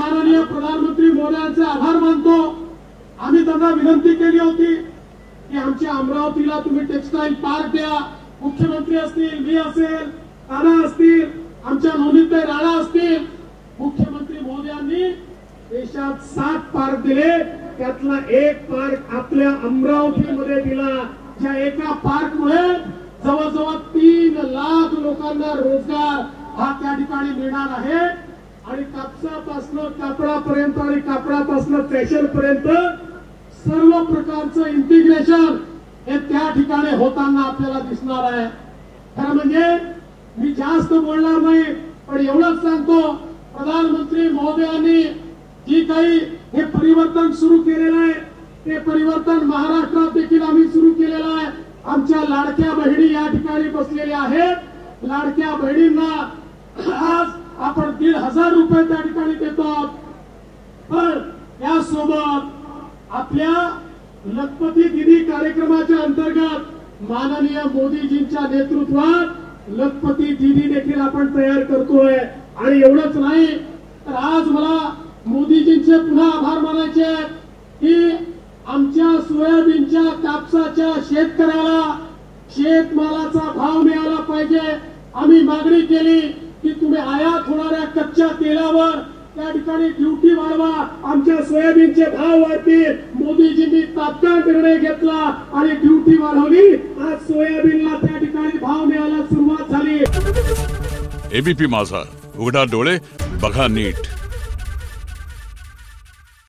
माननीय प्रधानमंत्री महोदयांचे आभार मानतो। आम्ही त्यांना विनंती केली होती की आमच्या अमरावतीला तुम्ही टेक्सटाईल पार्क द्या। मुख्यमंत्री असतील, मी असेल, ताना असतील, आमच्या नोंदीताई राणा असतील, मुख्यमंत्री महोदयांनी देशात 7 पार्क दिले, त्यातला एक पार्क आपल्या अमरावतीमध्ये दिला। ज्या एका पार्कमुळे जवळजवळ 3 लाख लोकांना रोजगार हा त्या ठिकाणी मिळणार आहे। आणि कापसापासून कापडापर्यंत आणि कापडापासून फॅशन पर्यंत सर्व प्रकारचं इंटिग्रेशन हे त्या ठिकाणी होताना आपल्याला दिसणार आहे। खरं म्हणजे मी जास्त बोलणार नाही, पण एवढंच सांगतो, प्रधानमंत्री महोदयांनी जी काही हे परिवर्तन सुरू केलेलं आहे ते परिवर्तन महाराष्ट्रात देखील आम्ही सुरू केलेलं आहे। आमच्या लाडक्या बहिणी या ठिकाणी बसलेल्या आहेत। लाडक्या बहिणींना आज आपण 1,500 रुपये त्या ठिकाणी देतो। पण यासोबत आपल्या लखपती दीदी कार्यक्रमाच्या अंतर्गत माननीय मोदीजींच्या नेतृत्वात लखपती दीदी देखील आपण तयार करतोय। आणि एवढंच नाही तर आज मला मोदीजींचे पुन्हा आभार मानायचे आहेत की आमच्या सोयाबीनच्या कापसाच्या शेतकऱ्याला शेतमालाचा भाव मिळाला पाहिजे। आम्ही मागणी केली की तुम्ही आयात होणाऱ्या कच्च्या तेलावर त्या ठिकाणी ड्युटी वाढवा, आमच्या सोयाबीनचे भाव वाढतील। मोदीजींनी तात्काळ निर्णय घेतला आणि ड्युटी वाढवली। आज सोयाबीनला त्या ठिकाणी भाव मिळायला सुरुवात झाली। एबीपी माझा, उघडा डोळे बघा नीट।